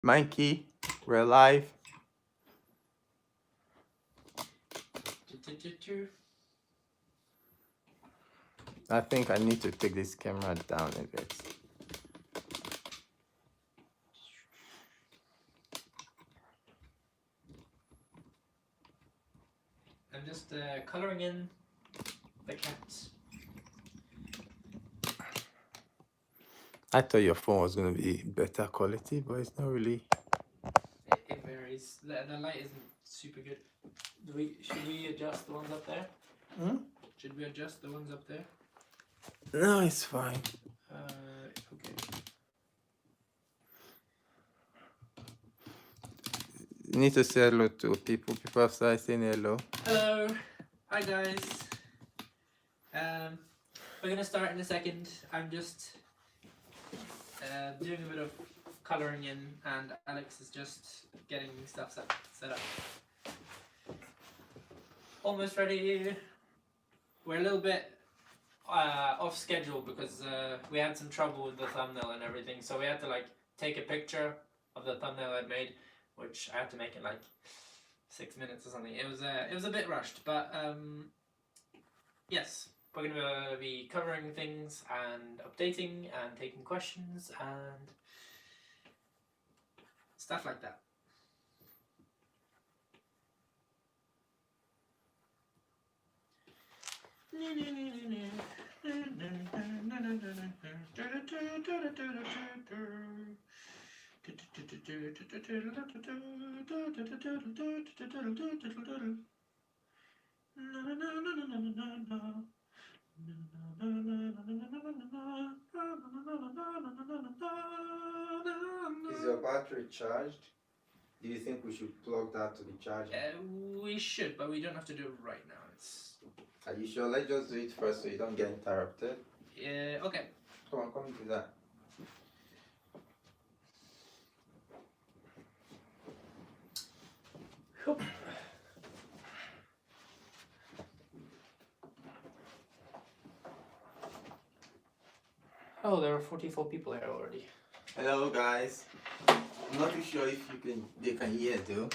Mikey, we're live. I think I need to take this camera down a bit. I'm just coloring in the cats. I thought your phone was going to be better quality, but it's not really. It varies. The light isn't super good. Should we adjust the ones up there? Should we adjust the ones up there? No, it's fine. Okay. You need to say hello to people. People have started saying hello. Hello. Hi guys. We're gonna start in a second. I'm just doing a bit of coloring in, and Alex is just getting stuff set up. Almost ready. We're a little bit off schedule because we had some trouble with the thumbnail and everything, so we had to take a picture of the thumbnail I'd made, which I had to make in 6 minutes or something. It was a bit rushed, but yes, we're gonna be covering things and updating and taking questions and stuff like that. Is your battery charged? Do you think we should plug that to the charger? We should, but we don't have to do it right now. Are you sure? Let's just do it first so you don't get interrupted. Okay. Come on, do that. Oh, there are 44 people here already. Hello, guys. I'm not too sure if they can hear though.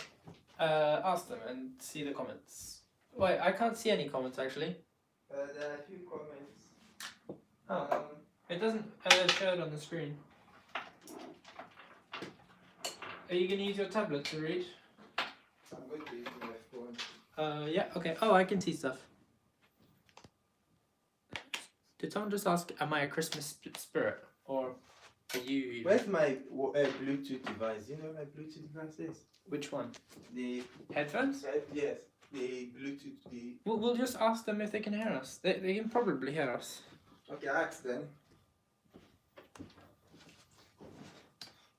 Ask them and see the comments. Wait, I can't see any comments actually. There are a few comments. Oh. It doesn't show it on the screen. Are you gonna use your tablet to read? I'm going to use my phone. Yeah, okay. Oh, I can see stuff. Did someone just ask, am I a Christmas spirit? Or are you... Where's my Bluetooth device? You know what my Bluetooth device is? Which one? The headphones? Yes, the Bluetooth. We'll just ask them if they can hear us. They can probably hear us. Okay, ask them.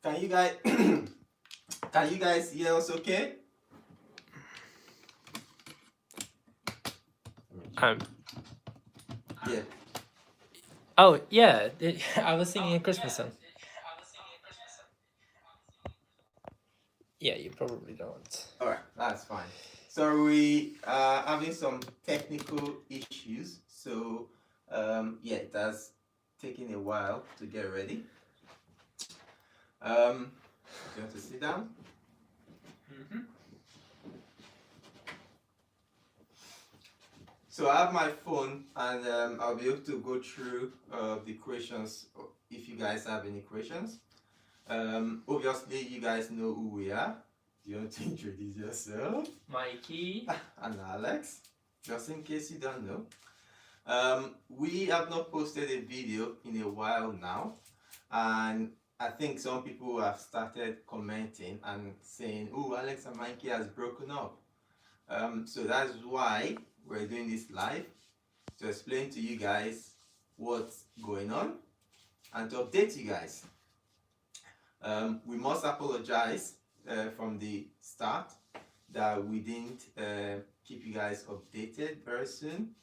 Can you guys can you guys hear us okay? Yeah. Oh, yeah. I was singing a Christmas song. Yeah, you probably don't. Alright, that's fine. So we are having some technical issues. So yeah, it has taken a while to get ready. Do you want to sit down? Mm-hmm. So I have my phone and I'll be able to go through the questions if you guys have any questions. Obviously you guys know who we are. Do you want to introduce yourself? Mikey. And Alex, just in case you don't know. We have not posted a video in a while now, and I think some people have started commenting and saying, oh, Alex and Mikey has broken up. So that's why we're doing this live, to explain to you guys what's going on and to update you guys. We must apologize from the start that we didn't keep you guys updated very soon.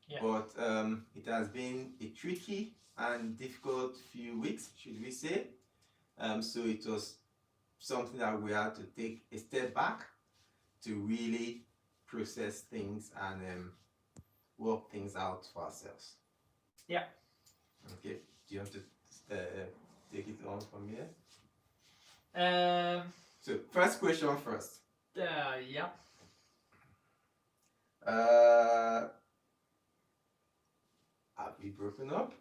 Yeah. But it has been a tricky and difficult few weeks, should we say. So it was something that we had to take a step back to really process things and work things out for ourselves. Yeah. Okay. Do you want to take it on from here? So first question first. Yeah. Have we broken up?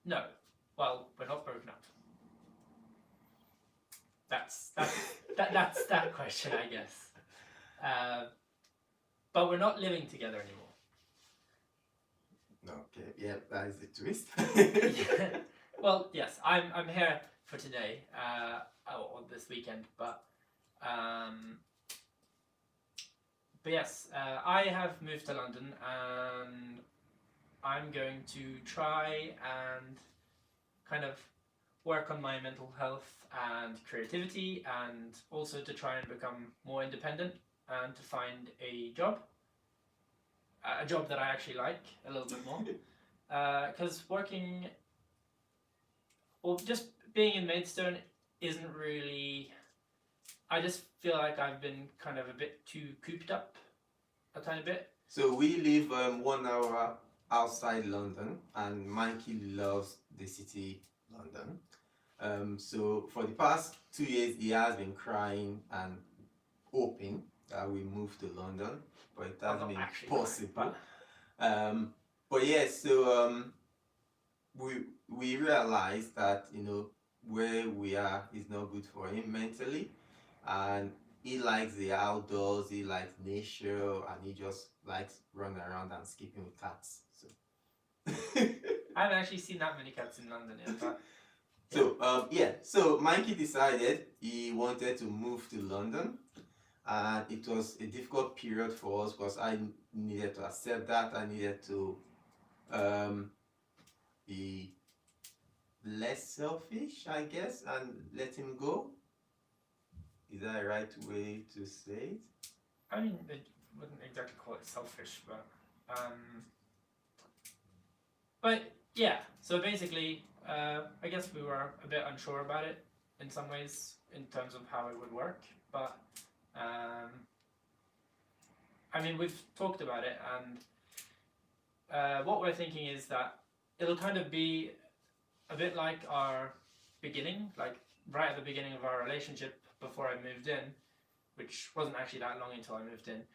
No. Well, we're not broken up. That's that question, I guess. But we're not living together anymore. Okay, yeah, that is the twist. Yeah. Well, yes, I'm here for today, or this weekend, but yes, I have moved to London and I'm going to try and kind of work on my mental health and creativity, and also to try and become more independent and to find a job that I actually like a little bit more. Because working or just being in Maidstone isn't really. I just feel like I've been kind of a bit too cooped up, a tiny bit. So we live 1 hour outside London, and Mikey loves the city London. So for the past 2 years, he has been crying and hoping that we move to London, but it hasn't been possible. But yes, so we realized that where we are is not good for him mentally, and he likes the outdoors, he likes nature, and he just likes running around and skipping with cats. So I haven't actually seen that many cats in London yet, but so Mikey decided he wanted to move to London, and it was a difficult period for us because I needed to accept that. I needed to be less selfish, I guess, and let him go. Is that the right way to say it? I mean, I wouldn't exactly call it selfish, but yeah. So basically, I guess we were a bit unsure about it in some ways in terms of how it would work, but I mean, we've talked about it, and what we're thinking is that it'll kind of be a bit like our beginning, like right at the beginning of our relationship before I moved in, which wasn't actually that long until I moved in.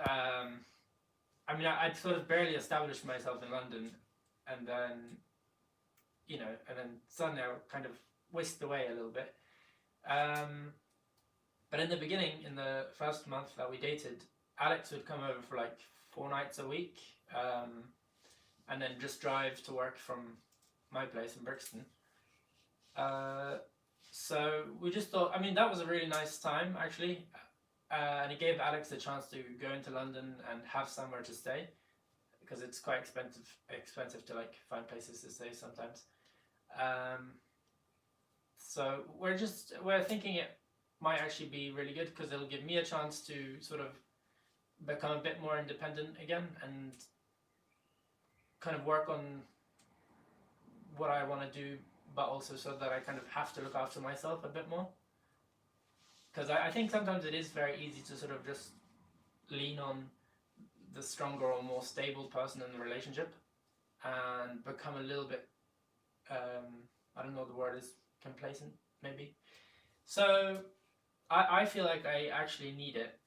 I mean, I'd sort of barely established myself in London, and then, and then suddenly I kind of whisked away a little bit. But in the beginning, in the first month that we dated, Alex would come over for like 4 nights a week, and then just drive to work from my place in Brixton. So we just thought, I mean, that was a really nice time actually, and it gave Alex a chance to go into London and have somewhere to stay, because it's quite expensive to like find places to stay sometimes. So we're thinking it might actually be really good because it'll give me a chance to sort of become a bit more independent again and kind of work on what I want to do, but also so that I kind of have to look after myself a bit more. Because I think sometimes it is very easy to sort of just lean on the stronger or more stable person in the relationship and become a little bit, I don't know what the word is, complacent maybe. So I feel like I actually need it.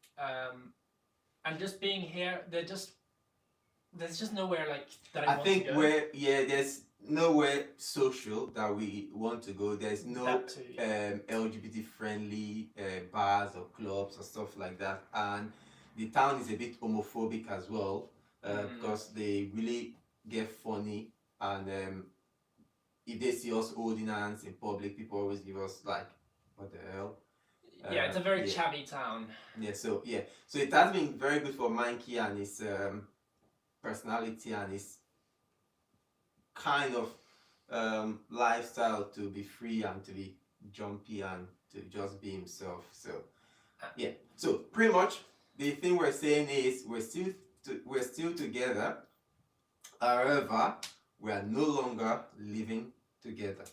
And just being here, there's just nowhere like that I want think to go. there's nowhere social that we want to go. There's no That too, yeah. LGBT friendly bars or clubs or stuff like that, and the town is a bit homophobic as well, because they really get funny, and if they see us holding hands in public, people always give us like, what the hell. Yeah, it's a very chavvy town. So it has been very good for Mikey and his personality and his kind of lifestyle to be free and to be jumpy and to just be himself. So pretty much the thing we're saying is we're still together. However, we are no longer living together.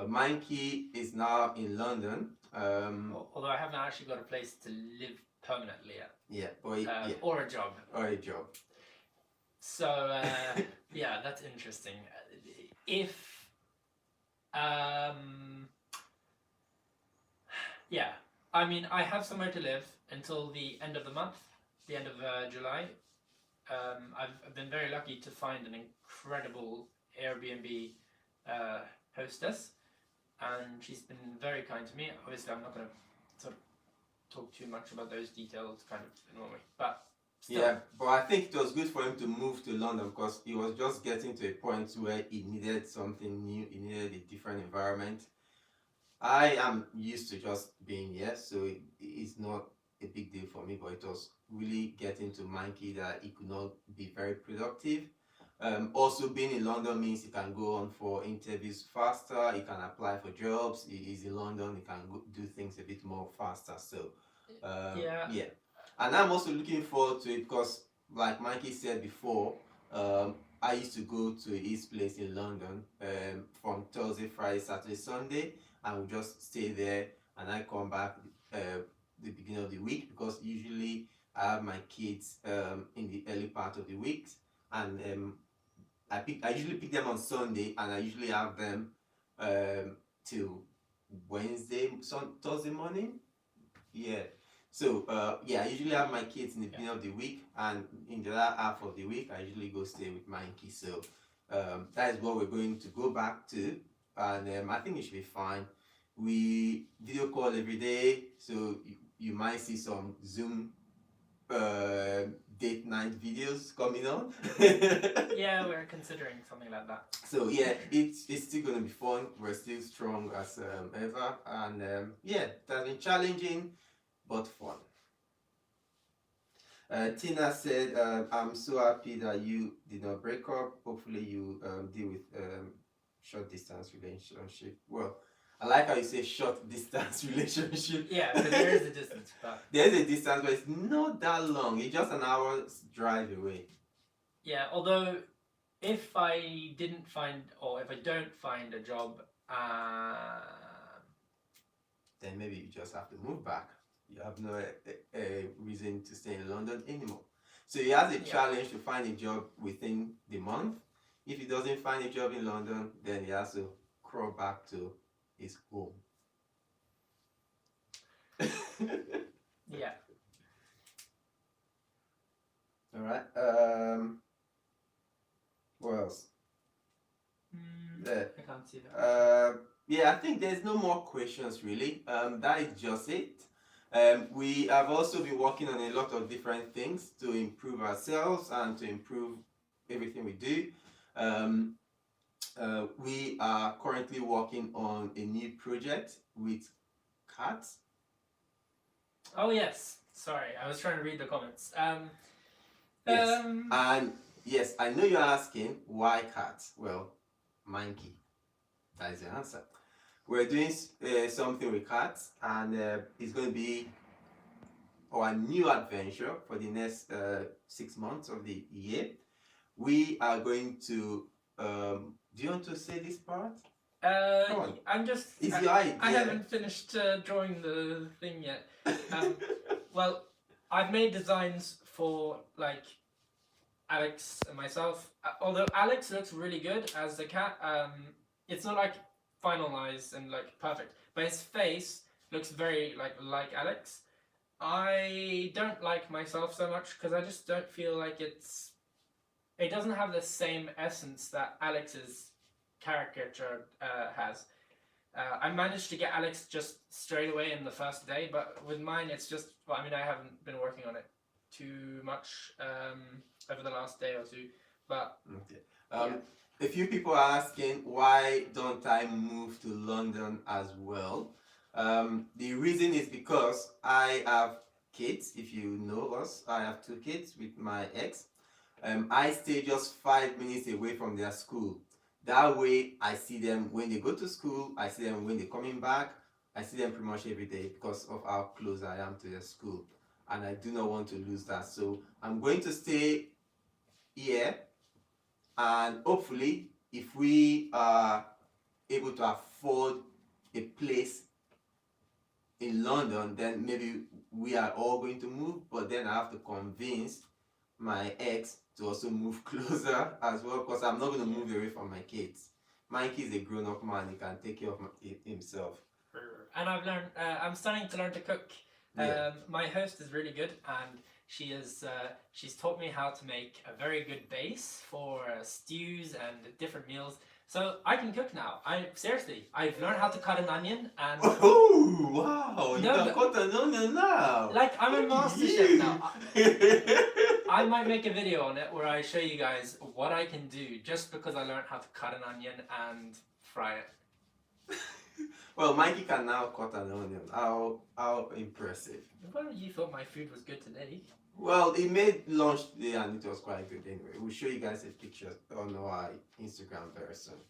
Mikey is now in London. Although I haven't actually got a place to live permanently yet. Yeah, but or a job. So yeah, that's interesting. If Yeah, I mean, I have somewhere to live until the end of the month, the end of July. I've been very lucky to find an incredible Airbnb hostess, and she's been very kind to me. Obviously, I'm not going to sort of talk too much about those details, kind of in one way, but still. Yeah, but I think it was good for him to move to London because he was just getting to a point where he needed something new, he needed a different environment. I am used to just being here, so it's not a big deal for me, but it was really getting to Mikey that he could not be very productive. Also, being in London means he can go on for interviews faster, he can apply for jobs, he's in London, he can do things a bit more faster. So, Yeah. yeah. And I'm also looking forward to it because, like Mikey said before, I used to go to his place in London from Thursday, Friday, Saturday, Sunday, and we just stay there. And I come back uh, the beginning of the week because usually I have my kids in the early part of the week, and I usually pick them on Sunday, and I usually have them till Wednesday, Thursday morning. Yeah. So yeah, I usually have my kids in the beginning of the week, and in the other half of the week, I usually go stay with Mikey. So that is what we're going to go back to, and I think it should be fine. We video call every day, so you might see some Zoom date night videos coming on. Yeah, we're considering something like that. So yeah, it's still gonna be fun. We're still strong as ever, and yeah, it has been challenging but fun. Tina said, "I'm so happy that you did not break up. Hopefully, you deal with short distance relationship. Well, I like how you say short distance relationship. Yeah, because there is a distance, but There's a distance, but it's not that long. It's just an hour's drive away. yeah. Although, if I didn't find, or if I don't find a job, Then maybe you just have to move back. You have no reason to stay in London anymore. So he has a challenge to find a job within the month. If he doesn't find a job in London, then he has to crawl back to his home. yeah. All right. What else? I can't see that. Yeah, I think there's no more questions really. That is just it. We have also been working on a lot of different things to improve ourselves and to improve everything we do. We are currently working on a new project with cats. Oh yes. Sorry, I was trying to read the comments. Yes. And yes, I know you're asking why cats. Well, Mikey. That is the answer. We're doing something with cats, and it's going to be our new adventure for the next 6 months of the year. We are going to. Do you want to say this part? Come on. I'm just. It's your idea. I haven't finished drawing the thing yet. Well, I've made designs for like Alex and myself. Although Alex looks really good as the cat. It's not like finalized and like perfect, but his face looks very like Alex. I don't like myself so much because I just don't feel like it doesn't have the same essence that Alex's caricature has. I managed to get Alex just straight away in the first day, but with mine it's just, well, I mean, I haven't been working on it too much over the last day or two, but okay. A few people are asking why don't I move to London as well. The reason is because I have kids. If you know us, I have 2 kids with my ex. I stay just 5 minutes away from their school. That way I see them when they go to school, I see them when they're coming back, I see them pretty much every day because of how close I am to their school. And I do not want to lose that. So I'm going to stay here, and hopefully if we are able to afford a place in London, then maybe we are all going to move, but then I have to convince my ex to also move closer as well, because I'm not going to move away from my kids. Mikey is a grown-up man, he can take care of himself. and I've learned. I'm starting to learn to cook. Yeah. My host is really good, and she's taught me how to make a very good base for stews and different meals. So I can cook now. I've learned how to cut an onion, and Oh wow! You no, can but cut an onion now. like I'm a Look at master you. chef now. I might make a video on it where I show you guys what I can do just because I learned how to cut an onion and fry it. Well, Mikey can now cut an onion. How impressive. Well, you thought my food was good today. Well, he made lunch today and it was quite good anyway. We'll show you guys a picture on our Instagram very soon.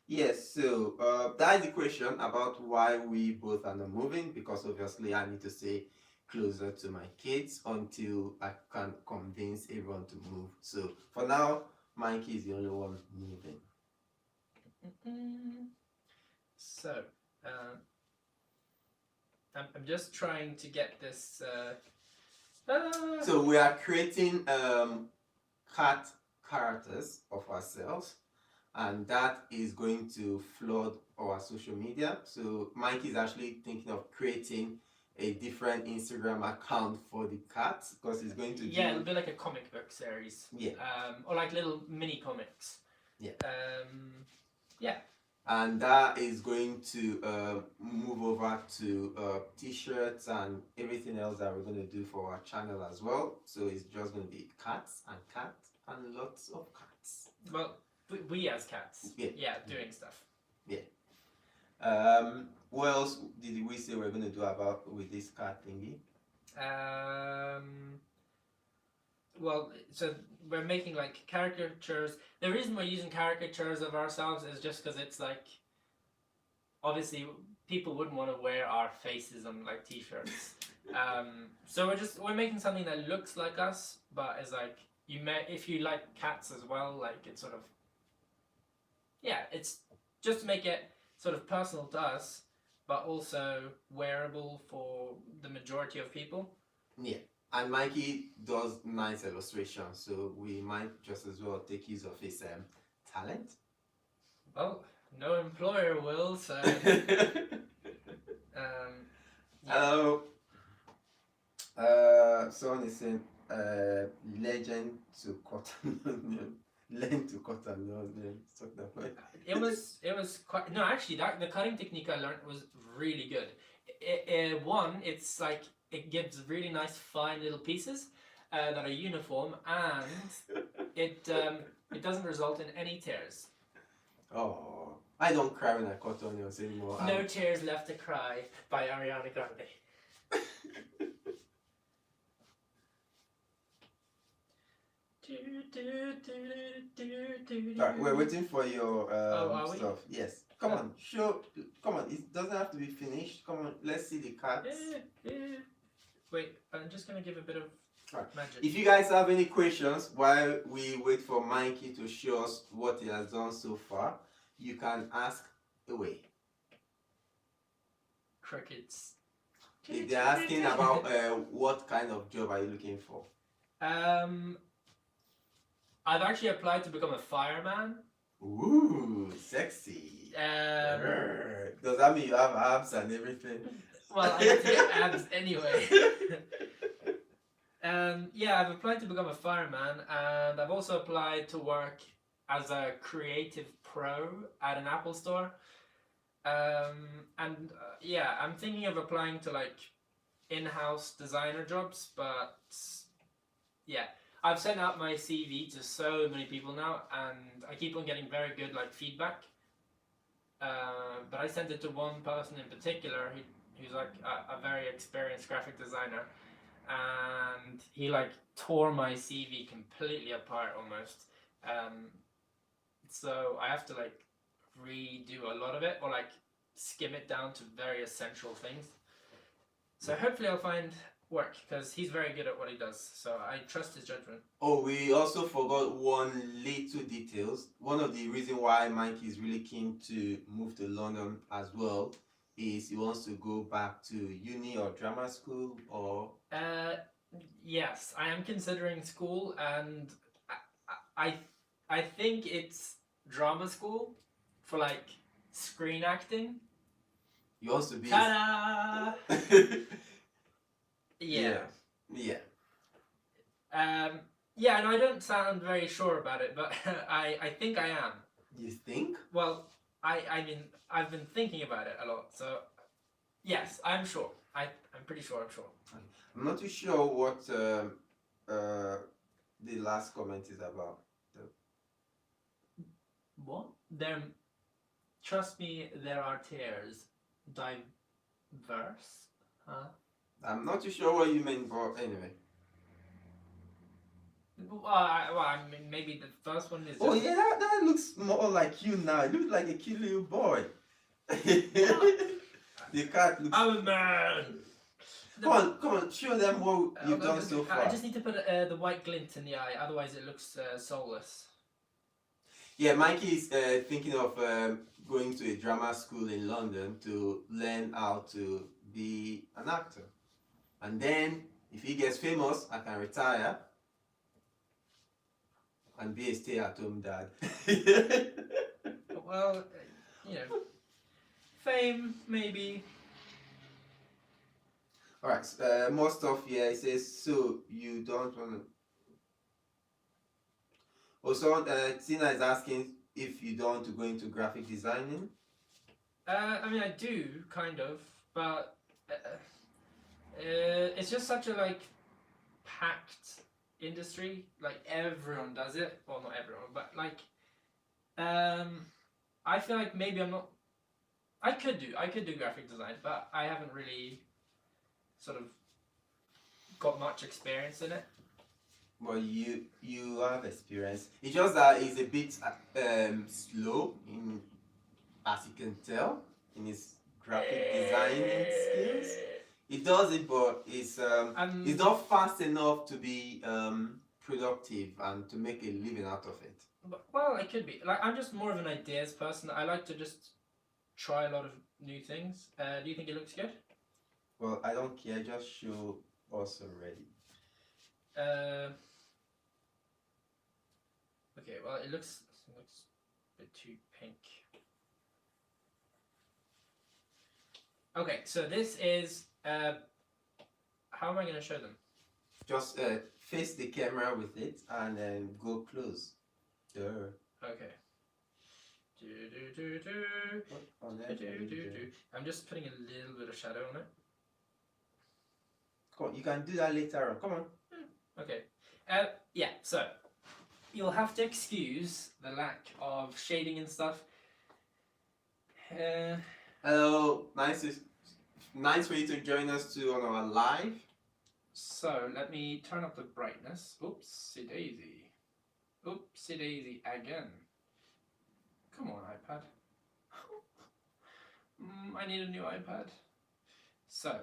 Yes, so that is the question about why we both are not moving, because obviously I need to stay closer to my kids until I can convince everyone to move. So for now, Mikey is the only one moving. So, I'm just trying to get this. So we are creating cat characters of ourselves, and that is going to flood our social media. So Mike is actually thinking of creating a different Instagram account for the cats, because he's going to it'll be like a comic book series. Yeah. Or like little mini comics. Yeah. Yeah. And that is going to move over to t-shirts and everything else that we're going to do for our channel as well. So it's just going to be cats and lots of cats. Well, we as cats. Yeah. Doing stuff. Yeah. What else did we say we're going to do about with this cat thingy? Well, so we're making like caricatures. The reason we're using caricatures of ourselves is just because it's like, obviously people wouldn't want to wear our faces on like t-shirts. So we're making something that looks like us, but is like, if you like cats as well, like it's sort of, it's just to make it sort of personal to us, but also wearable for the majority of people. Yeah. And Mikey does nice illustrations, so we might just as well take use of his talent. Well, no employer will, so. Hello. Someone is saying, legend to cut an onion. Learn to cut an onion. It was quite. No, actually, the cutting technique I learned was really good. It's like, it gives really nice fine little pieces that are uniform, and it doesn't result in any tears. Oh, I don't cry when I cut onions anymore. No Tears Left to Cry by Ariana Grande. Right, we're waiting for your stuff. We? Yes. Come on, come on, it doesn't have to be finished. Come on, let's see the cats. Wait, I'm just gonna give a bit of magic. If you guys have any questions while we wait for Mikey to show us what he has done so far, you can ask away. Crickets. If they're asking about what kind of job are you looking for? I've actually applied to become a fireman. Ooh, sexy. Does that mean you have abs and everything? Well, I need to get abs anyway. I've applied to become a fireman, and I've also applied to work as a creative pro at an Apple store. I'm thinking of applying to like in-house designer jobs, but I've sent out my CV to so many people now, and I keep on getting very good like feedback. But I sent it to one person in particular who's like a very experienced graphic designer, and he like tore my CV completely apart almost. So I have to like redo a lot of it, or like skim it down to very essential things. So hopefully I'll find work, because he's very good at what he does, so I trust his judgment. Oh, we also forgot one little details. One of the reasons why Mike is really keen to move to London as well is he wants to go back to uni or drama school, or yes, I am considering school, and I think it's drama school for like screen acting. You also be. Ta-da! Yeah. Yeah, and I don't sound very sure about it, but I think I am. You think? Well, I mean, I've been thinking about it a lot, so yes, I'm sure. I'm pretty sure I'm sure. I'm not too sure what the last comment is about. What? Trust me, there are tears. Diverse? Huh? I'm not too sure what you mean, but anyway. Well, I mean, maybe the first one is. Oh yeah, that looks more like you now. It looks like a cute little boy. The cat looks. I'm a man. Come on, show them what you've done so far. I just need to put the white glint in the eye, otherwise it looks soulless. Yeah, Mikey is thinking of going to a drama school in London to learn how to be an actor. And then, if he gets famous, I can retire and be a stay-at-home dad. Well, fame, maybe. Alright, more stuff here. It says, so you don't want to... Also, Tina is asking if you don't want to go into graphic designing. I mean, I do, kind of, but it's just such a, packed industry. Like, everyone does it. Well, not everyone, but, I feel like maybe I'm not... I could do graphic design, but I haven't really sort of got much experience in it. Well, you have experience. It's just that it's a bit slow, as you can tell, in his graphic designing skills. It does it, but it's not fast enough to be productive and to make a living out of it. Well, it could be. I'm just more of an ideas person. I like to just try a lot of new things. Do you think it looks good? Well, I don't care. Just show us already. Okay. Well, it looks a bit too pink. Okay, so this is how am I going to show them? Just face the camera with it and then go close. Okay. I'm just putting a little bit of shadow on it. Come on, you can do that later on. Come on. Okay. Yeah, so you'll have to excuse the lack of shading and stuff. Hello, nice for you to join us on our live. So let me turn up the brightness. Oopsie daisy. Oopsie daisy again. Come on, iPad. I need a new iPad. So,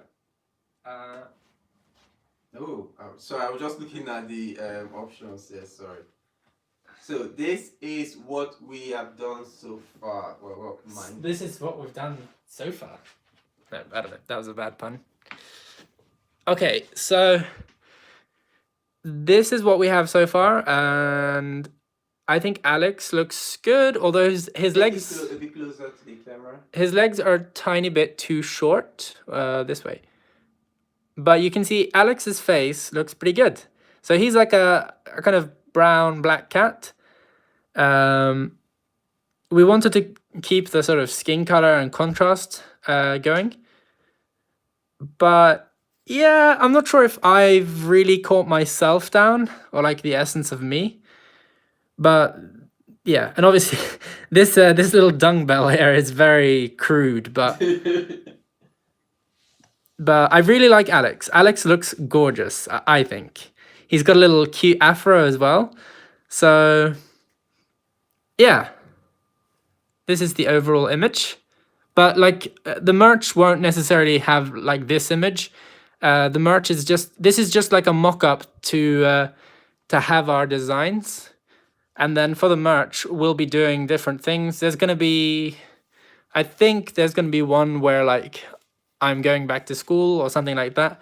so I was just looking at the options there, sorry. So this is what we have done so far. Well, mine. This is what we've done so far. No, I don't know. That was a bad pun. Okay, so this is what we have so far, and I think Alex looks good, although his legs... A bit closer to the camera. His legs are a tiny bit too short, this way. But you can see Alex's face looks pretty good. So he's like a kind of brown, black cat. We wanted to keep the sort of skin color and contrast going. But yeah, I'm not sure if I've really caught myself down or like the essence of me. But yeah, and obviously this little dung bell here is very crude, but I really like Alex. Alex looks gorgeous, I think. He's got a little cute afro as well. So yeah, this is the overall image. But the merch won't necessarily have like this image. The merch is just like a mock-up to have our designs. And then for the merch, we'll be doing different things. There's going to be, I think there's going to be one where I'm going back to school or something like that.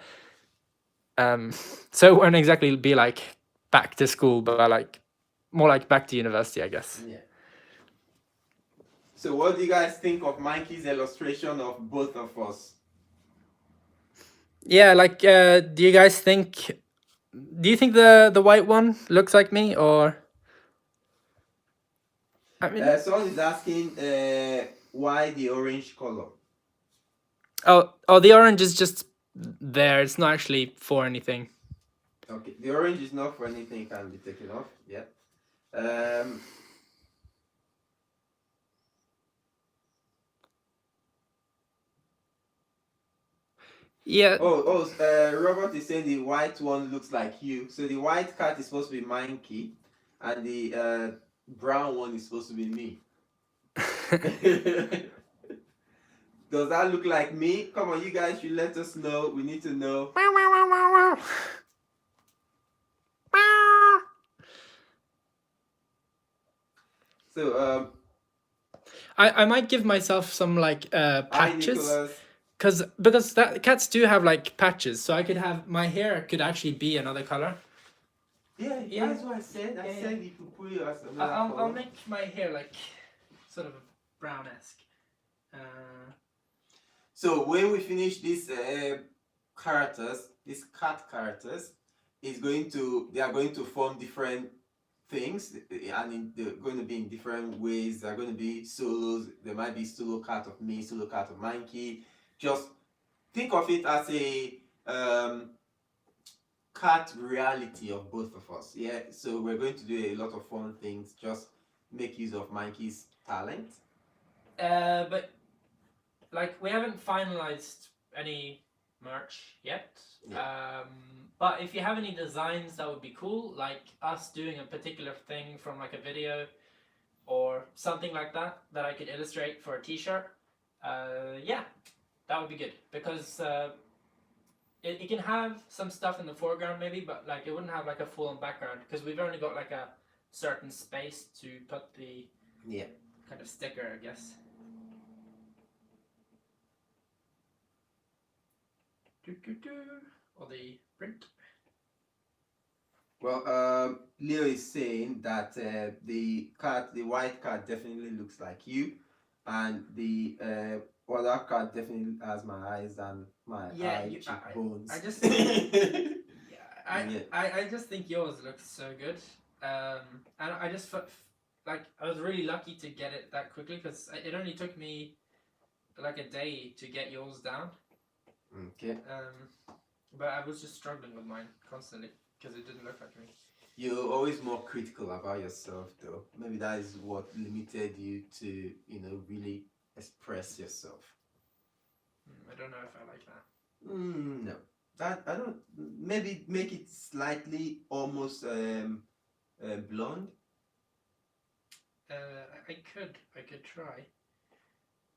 So it won't exactly be back to school, but more like back to university, I guess. Yeah. So what do you guys think of Mikey's illustration of both of us? Yeah, like, do you guys think? Do you think the white one looks like me, or? I mean, Someone is asking why the orange color. oh, the orange is just there. It's not actually for anything. Okay, the orange is not for anything, can be taken off. Yeah. Um, Yeah. Robert is saying the white one looks like you. So the white cat is supposed to be Mikey, and the brown one is supposed to be me. Does that look like me? Come on, you guys should let us know. We need to know. So I might give myself some like hi patches, Nicholas. because that cats do have like patches, so I could have my hair could actually be another color. Yeah, that's what I said. I said you could put it as another I'll color. make my hair like sort of brown-esque. So when we finish these characters, these cat characters, they are going to form different things, and they're going to be in different ways. They're going to be solos. There might be solo cat of me, solo cat of Mikey. Just think of it as a cat reality of both of us. Yeah. So we're going to do a lot of fun things. Just make use of Mikey's talent. But like we haven't finalized any merch yet. Yeah. But if you have any designs, that would be cool. Like us doing a particular thing from like a video, or something like that I could illustrate for a T-shirt. Yeah, that would be good, because it can have some stuff in the foreground maybe, but like it wouldn't have like a full-on background, because we've only got like a certain space to put the kind of sticker, I guess. Or the print. Well, Leo is saying that the white cat definitely looks like you, and the other cat definitely has my eyes and my cheekbones. I just Yeah. I just think yours looks so good. And I just like I was really lucky to get it that quickly, because it only took me like a day to get yours down. Okay. But I was just struggling with mine constantly because it didn't look like me. You're always more critical about yourself, though. Maybe that is what limited you to, really express yourself. I don't know if I like that. No, that I don't. Maybe make it slightly almost blonde. I could try,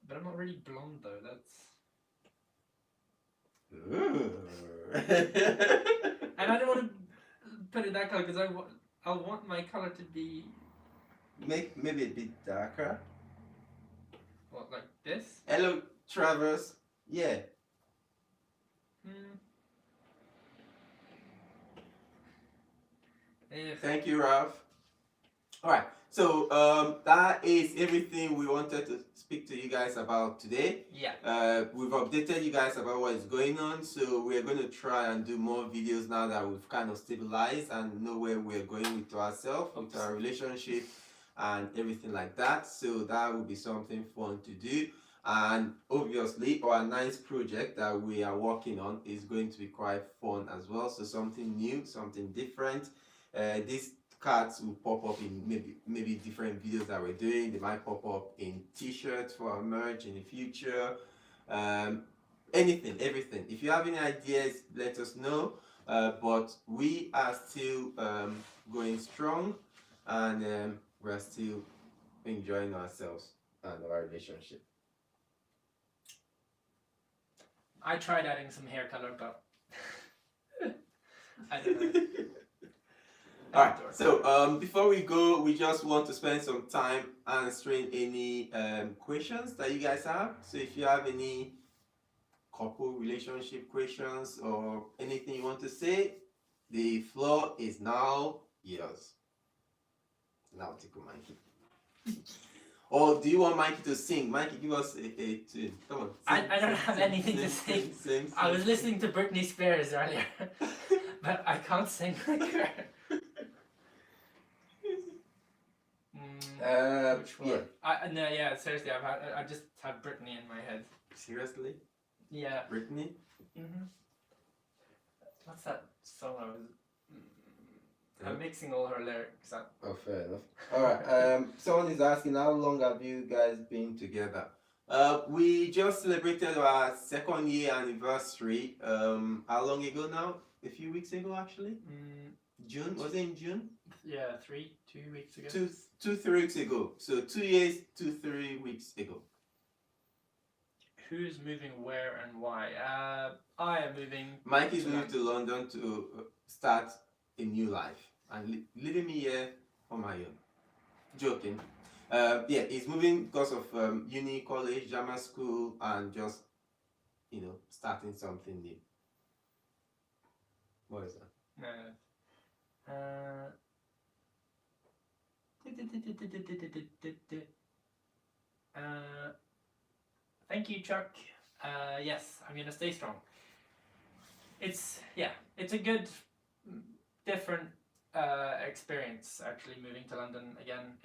but I'm not really blonde though. That's. And I don't want to put it that color, because I want my color to be. Make maybe a bit darker. What, like this? Hello, Travers. Yeah. Thank you, Ralph. All right. So that is everything we wanted to speak to you guys about today. Yeah. We've updated you guys about what is going on. So we're going to try and do more videos now that we've kind of stabilized and know where we're going with ourselves, with our relationship, and everything like that. So that will be something fun to do. And obviously our nice project that we are working on is going to be quite fun as well. So something new, something different. These cards will pop up in maybe different videos that we're doing. They might pop up in t-shirts for our merch in the future. Anything, everything. If you have any ideas, let us know. But we are still going strong, and we're still enjoying ourselves and our relationship. I tried adding some hair color, but I don't know. Alright, so before we go, we just want to spend some time answering any questions that you guys have. So if you have any couple relationship questions or anything you want to say, the floor is now yours. Now, Tico Mikey. Or do you want Mikey to sing? Mikey, give us a tune. Come on. Sing, I don't sing, have sing, anything to sing. Sing, I was listening to Britney Spears earlier, but I can't sing like her. Which one? Yeah. Seriously, I just have Britney in my head. Seriously? Yeah. Britney? What's that song I was? I'm mixing all her lyrics up. Oh, fair enough. Alright, someone is asking, how long have you guys been together? We just celebrated our 2nd year anniversary. How long ago now? A few weeks ago, actually. June? Was it in June? Yeah, 2 weeks ago. 3 weeks ago. So 2 years, 3 weeks ago. Who's moving where and why? I am moving. Mikey's moving to London to start a new life and leaving me here on my own. Joking. Yeah, he's moving because of uni, college, drama school, and just, starting something new. What is that? Thank you, Chuck. Yes, I'm gonna stay strong. It's a good, different experience actually moving to London again.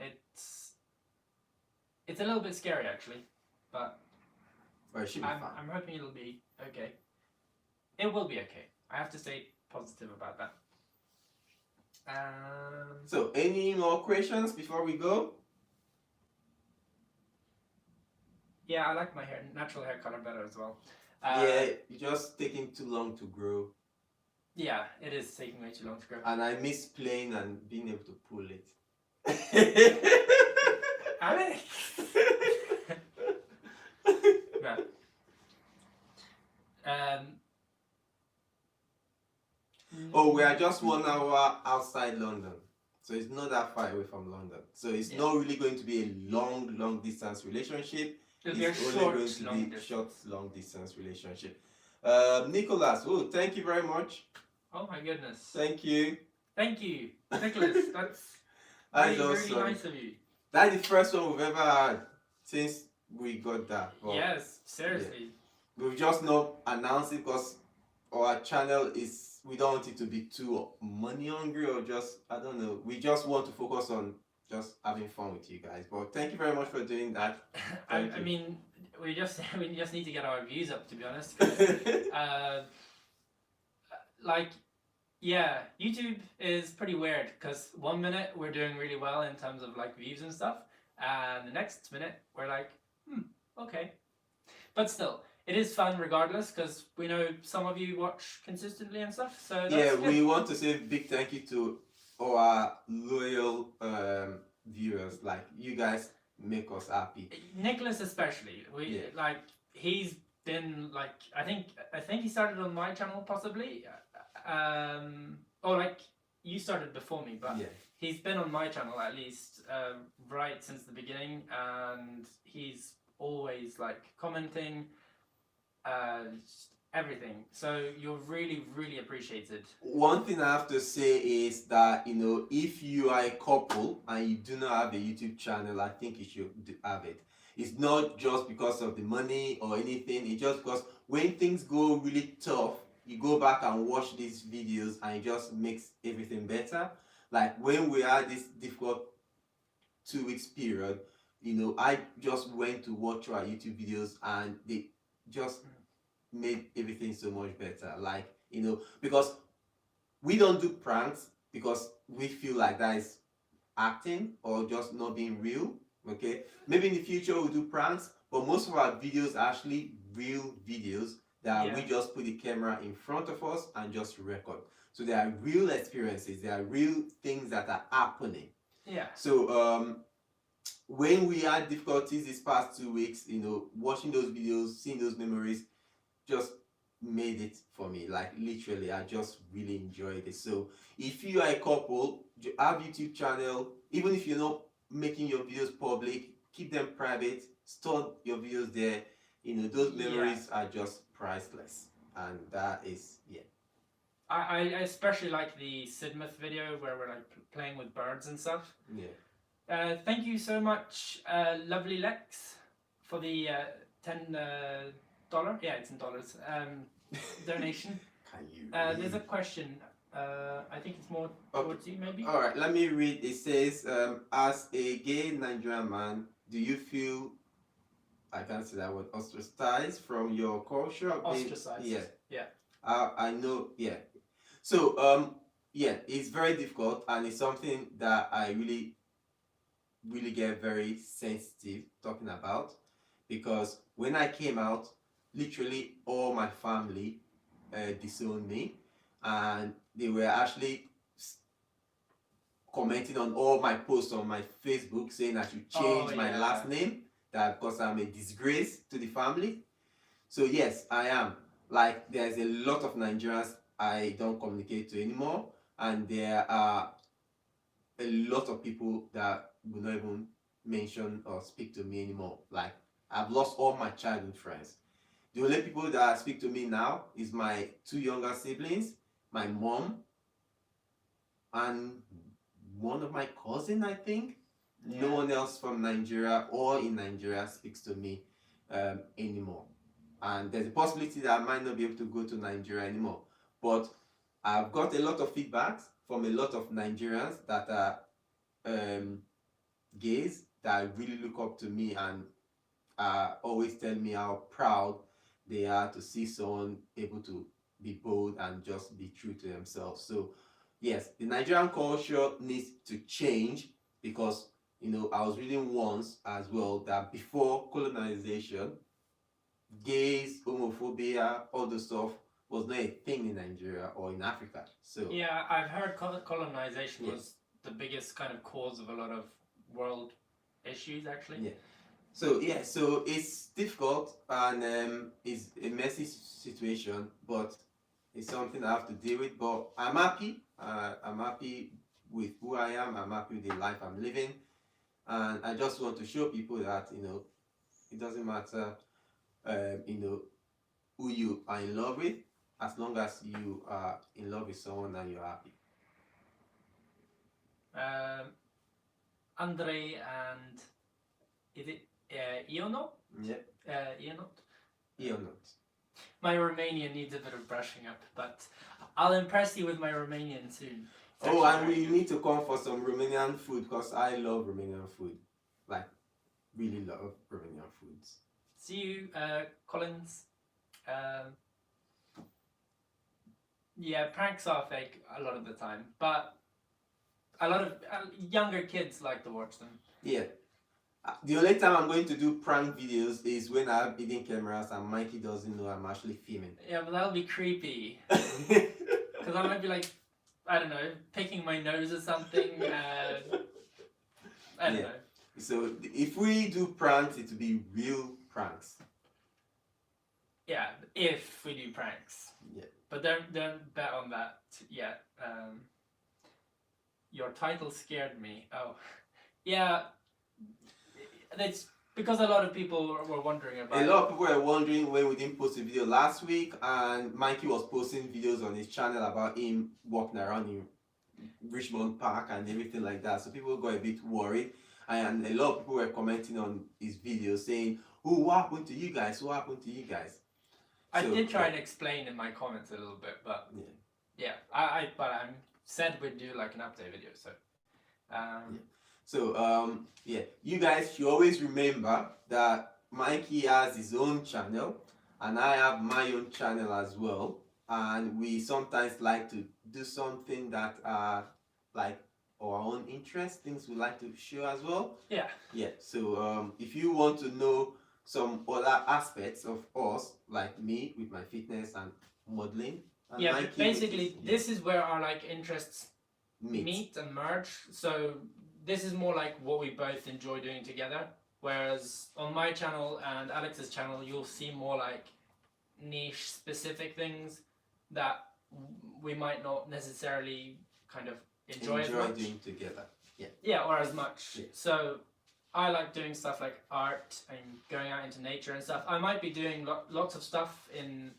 It's a little bit scary actually, but Well, it should be fun. I'm hoping it'll be okay. It will be okay. I have to stay positive about that. So, any more questions before we go? Yeah, I like my natural hair color better as well. Yeah, it's just taking too long to grow. Yeah, it is taking way too long to grow. And I miss playing and being able to pull it. No. Oh, we are just 1 hour outside London. So it's not that far away from London. So it's not really going to be a long distance relationship. It'll be a short, long distance relationship. Nicholas, thank you very much. Oh my goodness. Thank you. Thank you, Nicholas. That's really nice of you. That's the first one we've ever had since we got that. Well, yes, seriously. Yeah. We've just not announced it because our channel we don't want it to be too money hungry or just, I don't know. We just want to focus on just having fun with you guys. But thank you very much for doing that. I mean, we just need to get our views up, to be honest. YouTube is pretty weird because 1 minute we're doing really well in terms of like views and stuff, and the next minute we're like, okay. But still, it is fun regardless because we know some of you watch consistently and stuff. So that's good. We want to say a big thank you to our loyal viewers. Like, you guys make us happy. Nicholas especially. He's been like, I think he started on my channel possibly. You started before me, but he's been on my channel at least right since the beginning, and he's always like commenting, everything. So you're really, really appreciated. One thing I have to say is that, if you are a couple and you do not have a YouTube channel, I think you should have it. It's not just because of the money or anything. It's just because when things go really tough, you go back and watch these videos and it just makes everything better. Like when we had this difficult 2 weeks period, I just went to watch our YouTube videos and they just made everything so much better. Like, because we don't do pranks because we feel like that is acting or just not being real. Okay, maybe in the future we'll do pranks, but most of our videos are actually real videos that we just put the camera in front of us and just record. So they are real experiences, they are real things that are happening. Yeah. So when we had difficulties this past 2 weeks, watching those videos, seeing those memories just made it for me. Like literally, I just really enjoyed it. So if you are a couple, you have YouTube channel, even if you're not making your videos public, keep them private, store your videos there. Those memories are just priceless, and that is I especially like the Sidmouth video where we're like playing with birds and stuff. Yeah, Thank you so much, lovely Lex, for the $10. Yeah, it's in dollars. Donation. Can you There's a read? question. I think it's more towards you, maybe. All right, let me read. It says, as a gay Nigerian man, do you feel, I can't say that word, ostracized from your culture? Ostracized. Yeah. Yeah. I know. Yeah. So yeah, it's very difficult, and it's something that I really get very sensitive talking about, because when I came out, literally all my family disowned me, and they were actually commenting on all my posts on my Facebook saying I should change my last name, that because I'm a disgrace to the family. So yes, I am. Like, there's a lot of Nigerians I don't communicate to anymore, and there are a lot of people that will not even mention or speak to me anymore. Like, I've lost all my childhood friends. The only people that speak to me now is my two younger siblings, my mom, and one of my cousin, I think. Yeah. No one else from Nigeria or in Nigeria speaks to me anymore. And there's a possibility that I might not be able to go to Nigeria anymore. But I've got a lot of feedbacks from a lot of Nigerians that are gays that really look up to me and always tell me how proud they are to see someone able to be bold and just be true to themselves. So yes, the Nigerian culture needs to change, because I was reading once as well that before colonization, gays, homophobia, all the stuff was not a thing in Nigeria or in Africa. So yeah, I've heard colonization was the biggest kind of cause of a lot of world issues, actually. Yeah. So yeah, so it's difficult, and it's a messy situation, but it's something I have to deal with. But I'm happy. I'm happy with who I am. I'm happy with the life I'm living, and I just want to show people that it doesn't matter, who you are in love with, as long as you are in love with someone and you're happy. Andre and is it Iono? Yeah. Ionot? Ionot. My Romanian needs a bit of brushing up, but I'll impress you with my Romanian soon. Oh, and we need to come for some Romanian food, because I love Romanian food. Like, really love Romanian foods. See you, Collins. Yeah, pranks are fake a lot of the time, but a lot of younger kids like to watch them. Yeah. The only time I'm going to do prank videos is when I have hidden cameras and Mikey doesn't know I'm actually filming. Yeah, but that'll be creepy. Because I might be like, I don't know, picking my nose or something. I don't know. So if we do pranks, it will be real pranks. Yeah, if we do pranks. Yeah. But don't bet on that yet. Your title scared me. Oh, yeah. It's because a lot of people were wondering about. A lot of people were wondering when we didn't post a video last week, and Mikey was posting videos on his channel about him walking around in Richmond Park and everything like that. So people got a bit worried, and a lot of people were commenting on his video saying, "Oh, what happened to you guys? What happened to you guys?" I did try and explain in my comments a little bit, but I said we'd do like an update video, so. So you guys should always remember that Mikey has his own channel, and I have my own channel as well, and we sometimes like to do something that are like our own interest, things we like to show as well. Yeah. So if you want to know some other aspects of us, like me with my fitness and modeling, and Mikey, but basically this is where our like interests meet and merge. So this is more like what we both enjoy doing together, whereas on my channel and Alex's channel you'll see more like niche specific things that we might not necessarily kind of enjoy as much doing together. Or as much. So I like doing stuff like art and going out into nature and stuff. I might be doing lots of stuff in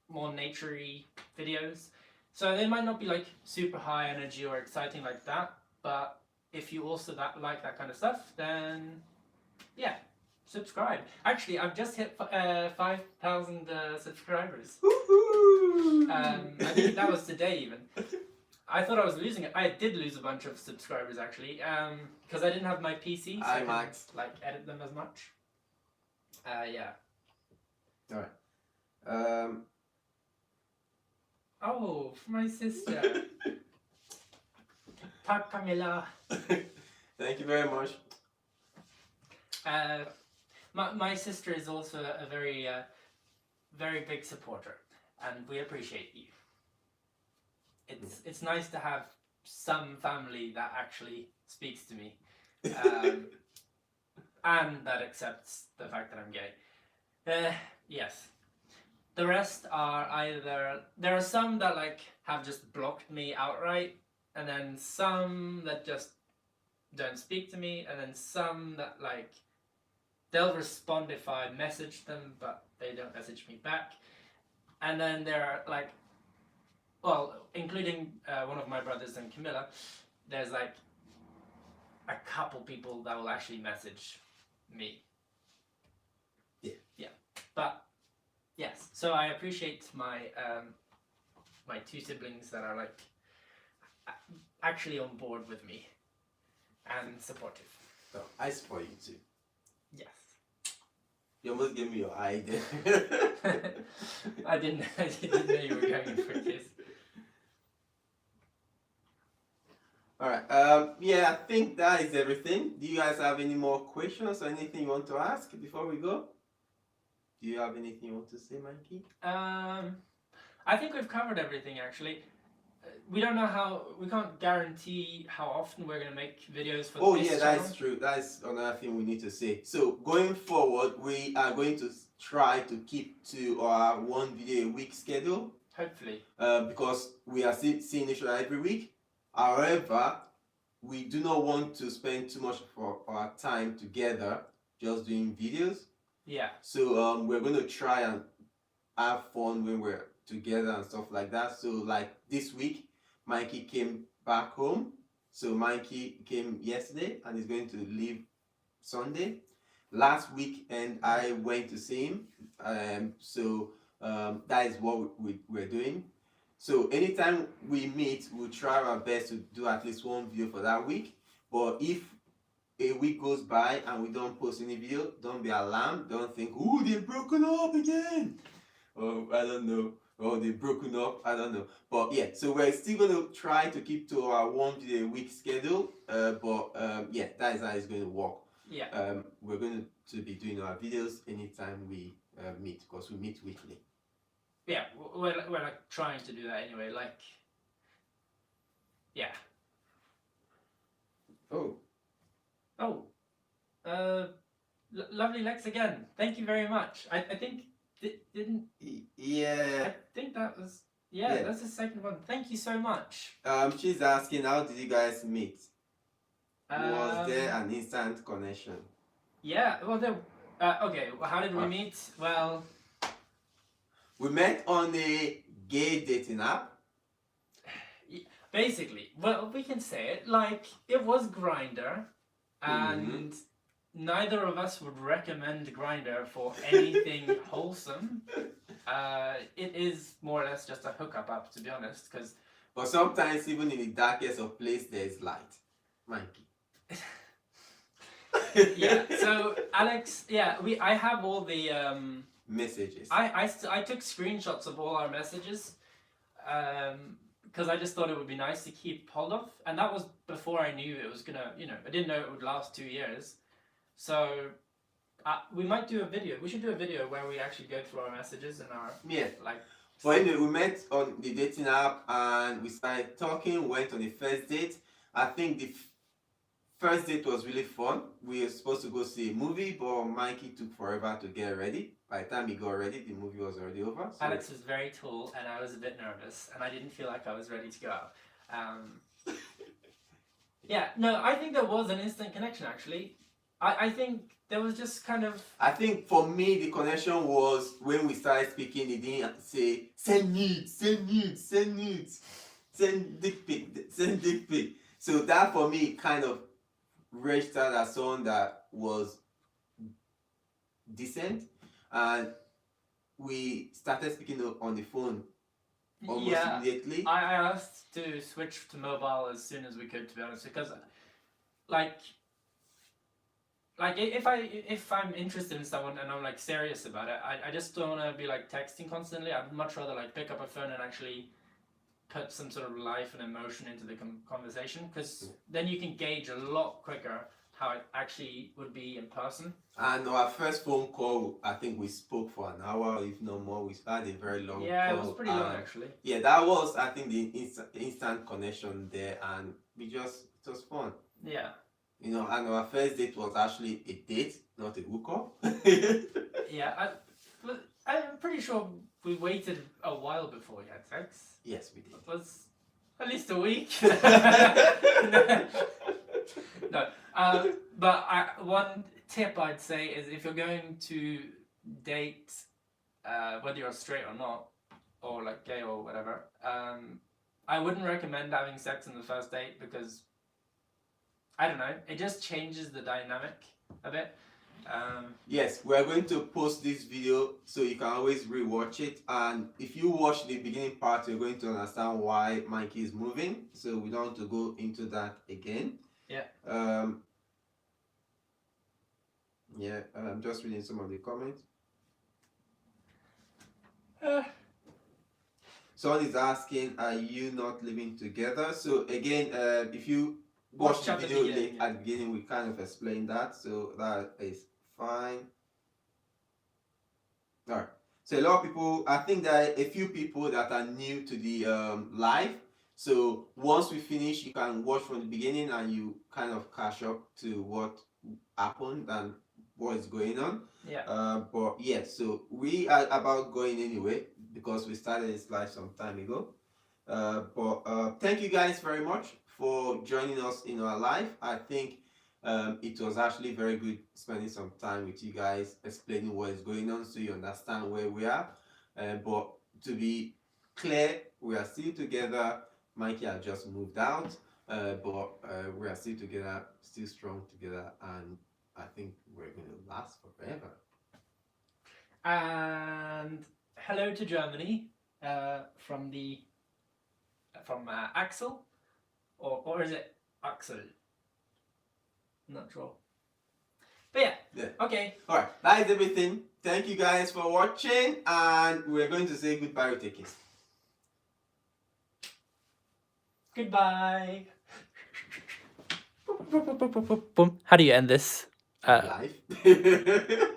more naturey videos, so they might not be like super high energy or exciting like that, but if you also like that kind of stuff, then yeah, subscribe. Actually, I've just hit 5,000 subscribers. I think that was today even. I thought I was losing it. I did lose a bunch of subscribers actually, because I didn't have my PC, so I couldn't like edit them as much. Yeah. All right. Oh, for my sister. Tack Camilla. Thank you very much. My sister is also a very very big supporter, and we appreciate you. It's nice to have some family that actually speaks to me, and that accepts the fact that I'm gay. Yes. The rest are either, there are some that like have just blocked me outright, and then some that just don't speak to me, and then some that like they'll respond if I message them, but they don't message me back. And then there are like, well, including one of my brothers and Camilla, there's like a couple people that will actually message me. Yeah. But yes, so I appreciate my my two siblings that are like actually on board with me and supportive. So I support you too. Yes. You almost gave me your eye there. I didn't know you were going in for a kiss. Alright, yeah, I think that is everything. Do you guys have any more questions or anything you want to ask before we go? Do you have anything you want to say, Mikey? I think we've covered everything actually. We don't know we can't guarantee how often we're going to make videos for this channel. That's true. That's another thing we need to say. So going forward, we are going to try to keep to our one video a week schedule. Hopefully. Because we are seeing each other every week. However, we do not want to spend too much of our time together just doing videos. Yeah. So we're going to try and have fun when we're together and stuff like that. So like this week, Mikey came back home. So Mikey came yesterday and is going to leave Sunday. Last weekend I went to see him. That is what we're doing. So anytime we meet, we'll try our best to do at least one video for that week. But if a week goes by and we don't post any video, don't be alarmed. Don't think, oh, they've broken up again. Or I don't know. Oh, they've broken up. I don't know. But yeah, so we're still going to try to keep to our one video a week schedule. Yeah, that is how it's going to work. Yeah. We're going to be doing our videos anytime we meet, because we meet weekly. Yeah, we're like trying to do that anyway. Like, yeah. Lovely Lex again. Thank you very much. I think Yeah. I think that was that's the second one. Thank you so much. She's asking, how did you guys meet? Was there an instant connection? Yeah. Well, okay. How did we meet? Well, we met on a gay dating app. Basically, well, we can say it like it was Grindr, and neither of us would recommend Grindr for anything wholesome. It is more or less just a hookup app, to be honest. But sometimes, even in the darkest of places, there is light. Mikey. Yeah. So Alex, I have all the messages. I took screenshots of all our messages. Because I just thought it would be nice to keep hold of, and that was before I knew it was gonna, I didn't know it would last 2 years. So we might do a video. We should do a video where we actually go through our messages and our like. But anyway, we met on the dating app and we started talking. Went on the first date. I think the first date was really fun. We were supposed to go see a movie, but Mikey took forever to get ready. By the time he got ready, the movie was already over. So Alex was very tall, and I was a bit nervous, and I didn't feel like I was ready to go out. Yeah, no, I think there was an instant connection, actually. I think there was just kind of... I think for me, the connection was when we started speaking, he didn't say, send nudes, send nudes, send nudes, send dick pic, send dick pic. So that for me kind of registered as someone that was decent, and we started speaking on the phone almost Yeah, immediately. I asked to switch to mobile as soon as we could, to be honest, because like if I'm interested in someone and I'm like serious about it, I just don't want to be like texting constantly. I'd much rather like pick up a phone and actually put some sort of life and emotion into the conversation, because then you can gauge a lot quicker how it actually would be in person. And our first phone call, I think we spoke for an hour, if not more. We had a very long Yeah, call. it was pretty long actually. Yeah, that was, I think, the instant connection there, and it was fun. Yeah. You know, and our first date was actually a date, not a hookup. Yeah, I'm pretty sure we waited a while before we had sex. Yes, we did. It was at least a week. No, but one tip I'd say is, if you're going to date, whether you're straight or not, or like gay or whatever, I wouldn't recommend having sex in the first date, because I don't know, it just changes the dynamic a bit. Yes, we are going to post this video so you can always rewatch it, and if you watch the beginning part, you're going to understand why Mikey is moving, so we don't want to go into that again. Yeah. Yeah, I'm just reading some of the comments. Someone is asking, are you not living together? So again, if you watch the video at the beginning, we kind of explained that, so that is fine. All right. So a lot of people, I think there are a few people that are new to the live. So once we finish, you can watch from the beginning and you kind of catch up to what happened and what is going on. Yeah. But yeah, so we are about going anyway, because we started this live some time ago. But thank you guys very much for joining us in our live. I think it was actually very good spending some time with you guys, explaining what is going on so you understand where we are. But to be clear, we are still together. Mikey has just moved out, but we are still together, still strong together, and I think we're going to last forever. And hello to Germany from Axel, or is it Axel? I'm not sure. But yeah. Okay. Alright, that is everything. Thank you guys for watching, and we're going to say goodbye with a kiss. Goodbye. How do you end this? Live.